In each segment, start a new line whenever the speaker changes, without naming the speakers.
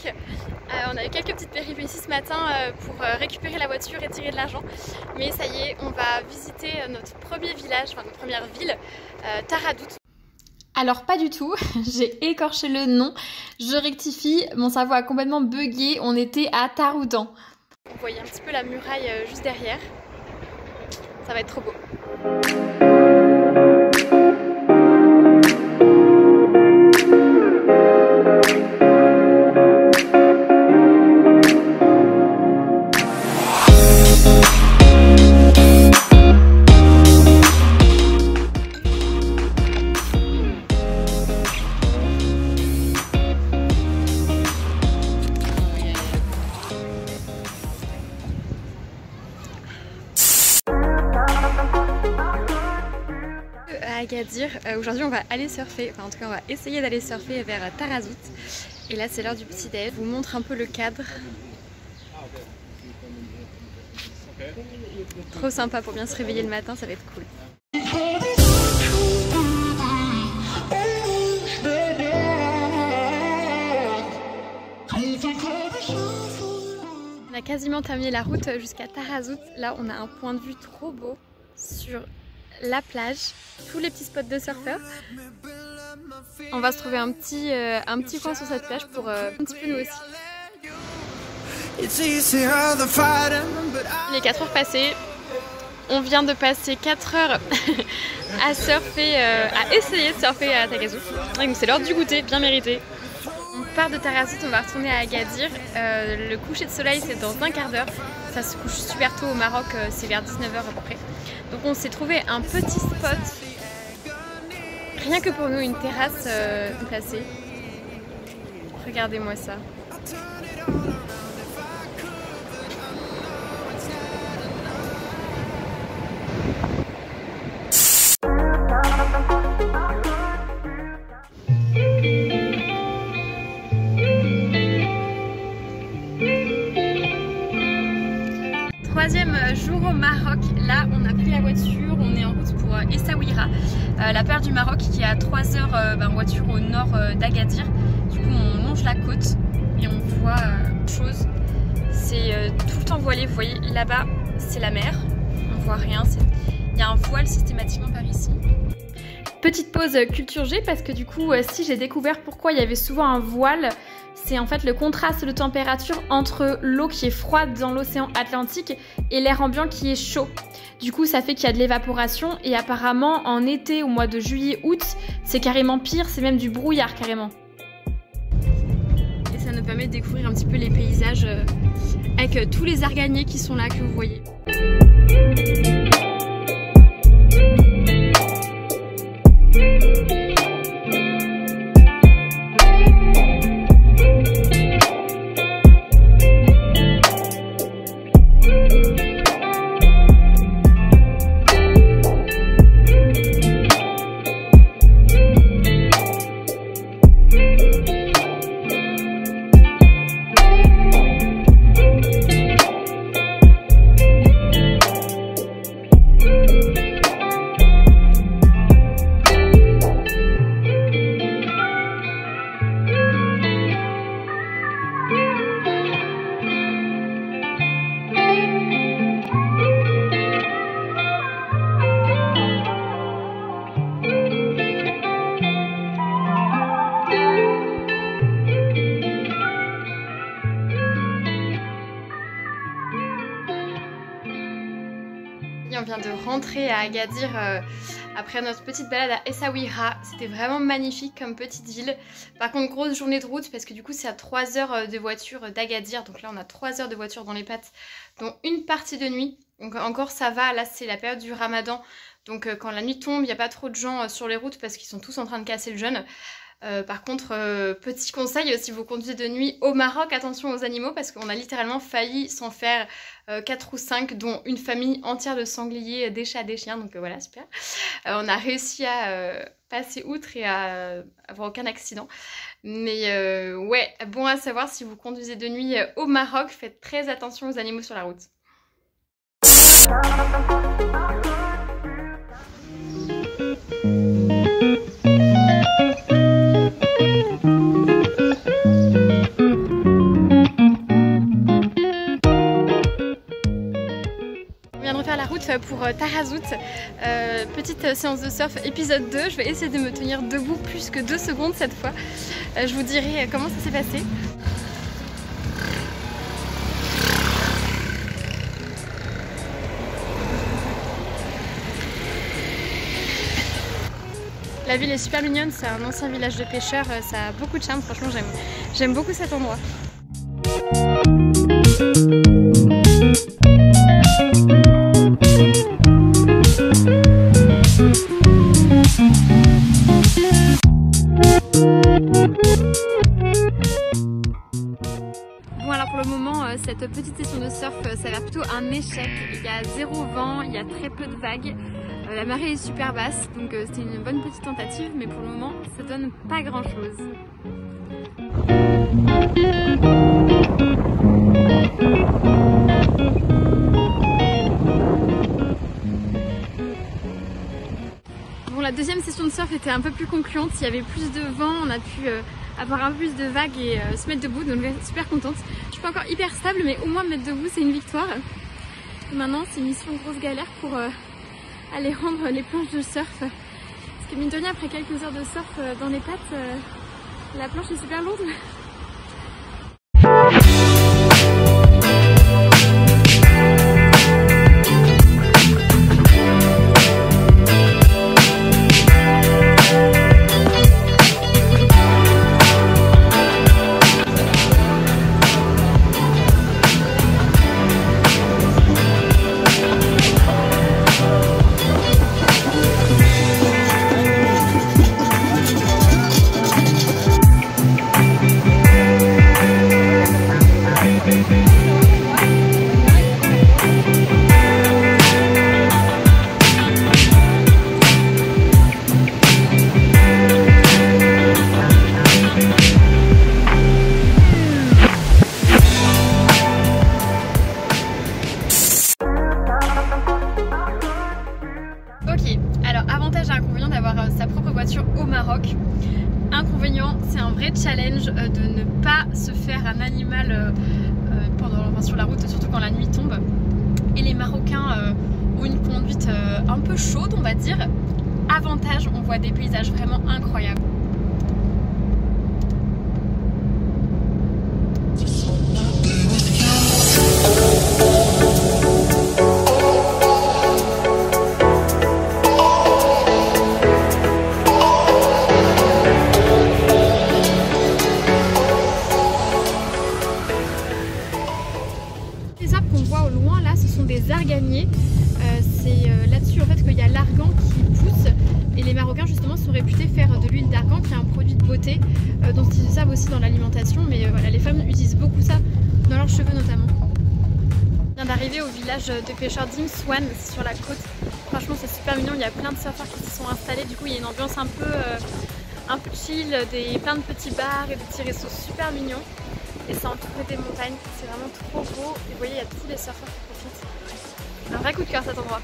Maroc. On a eu quelques petites péripéties ce matin pour récupérer la voiture et tirer de l'argent. Mais ça y est, on va visiter notre premier village, enfin notre première ville, Taradout. Alors pas du tout, j'ai écorché le nom, je rectifie, mon cerveau a complètement bugué, on était à Taroudan. Vous voyez un petit peu la muraille juste derrière, ça va être trop beau. Agadir. Aujourd'hui on va aller surfer, enfin en tout cas on va essayer d'aller surfer vers Tarazout. Et là c'est l'heure du petit déj. Je vous montre un peu le cadre. Trop sympa pour bien se réveiller le matin, ça va être cool. On a quasiment terminé la route jusqu'à Tarazout. Là on a un point de vue trop beau sur la plage, tous les petits spots de surfeurs. On va se trouver un petit coin sur cette plage pour un petit peu nous aussi. Il est 4 heures passées. On vient de passer 4 heures à surfer, à essayer de surfer à Tarazout. Donc c'est l'heure du goûter, bien mérité. On part de Tarazout, on va retourner à Agadir. Le coucher de soleil c'est dans un quart d'heure. Ça se couche super tôt au Maroc, c'est vers 19 h à peu près. Donc on s'est trouvé un petit spot, rien que pour nous, une terrasse placée. Regardez-moi ça. Troisième jour au Maroc, là on a pris la voiture, on est en route pour Essaouira, la part du Maroc qui est à 3 heures en voiture au nord d'Agadir. Du coup on longe la côte et on voit chose, c'est tout le temps voilé, vous voyez là-bas c'est la mer, on voit rien, il y a un voile systématiquement par ici. Petite pause culture G parce que du coup si j'ai découvert pourquoi il y avait souvent un voile, c'est en fait le contraste de température entre l'eau qui est froide dans l'océan Atlantique et l'air ambiant qui est chaud. Du coup ça fait qu'il y a de l'évaporation et apparemment en été au mois de juillet-août c'est carrément pire, c'est même du brouillard carrément. Et ça nous permet de découvrir un petit peu les paysages avec tous les arganiers qui sont là que vous voyez. On vient de rentrer à Agadir après notre petite balade à Essaouira. C'était vraiment magnifique comme petite ville. Par contre grosse journée de route parce que du coup c'est à 3 heures de voiture d'Agadir. Donc là on a 3 heures de voiture dans les pattes, dont une partie de nuit. Donc encore ça va, là c'est la période du Ramadan. Donc quand la nuit tombe, il n'y a pas trop de gens sur les routes parce qu'ils sont tous en train de casser le jeûne. Par contre, petit conseil, si vous conduisez de nuit au Maroc, attention aux animaux parce qu'on a littéralement failli s'en faire 4 ou 5, dont une famille entière de sangliers, des chats, des chiens, donc voilà, super. On a réussi à passer outre et à avoir aucun accident. Mais ouais, bon à savoir si vous conduisez de nuit au Maroc, faites très attention aux animaux sur la route. pour Tarazout. Petite séance de surf épisode 2. Je vais essayer de me tenir debout plus que 2 secondes cette fois. Je vous dirai comment ça s'est passé. La ville est super mignonne, c'est un ancien village de pêcheurs, ça a beaucoup de charme, franchement j'aime beaucoup cet endroit. Bon alors pour le moment, cette petite session de surf s'avère plutôt un échec. Il y a 0 vent, il y a très peu de vagues. La marée est super basse, donc c'était une bonne petite tentative, mais pour le moment, ça donne pas grand chose. Bon, la deuxième session de surf était un peu plus concluante, il y avait plus de vent, on a pu avoir un peu plus de vagues et se mettre debout, donc je suis super contente. Je suis pas encore hyper stable, mais au moins me mettre debout, c'est une victoire. Et maintenant, c'est une mission grosse galère pour aller rendre les planches de surf. Parce que mine de rien, après quelques heures de surf dans les pattes, la planche est super lourde. Sa propre voiture au Maroc. Inconvénient, c'est un vrai challenge de ne pas se faire un animal sur la route, surtout quand la nuit tombe. Et les Marocains ont une conduite un peu chaude, on va dire. Avantage, on voit des paysages vraiment incroyables. Des arganiers, c'est là-dessus en fait qu'il y a l'argan qui pousse et les Marocains justement sont réputés faire de l'huile d'argan qui est un produit de beauté dont ils se servent aussi dans l'alimentation, mais voilà, les femmes utilisent beaucoup ça dans leurs cheveux notamment. On vient d'arriver au village de pêcheurs d'Imswan, c'est sur la côte. Franchement c'est super mignon, il y a plein de surfeurs qui se sont installés, du coup il y a une ambiance un peu chill, plein de petits bars et de petits restos super mignons. Et c'est entouré des montagnes, c'est vraiment trop beau. Et vous voyez, il y a tous les surfeurs qui profitent. Un vrai coup de cœur cet endroit.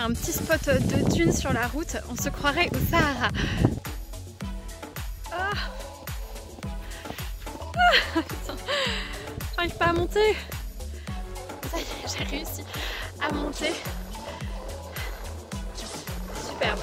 Un petit spot de dunes sur la route, on se croirait au Sahara. J'arrive pas à monter. Ça y est, j'ai réussi à monter. Superbe.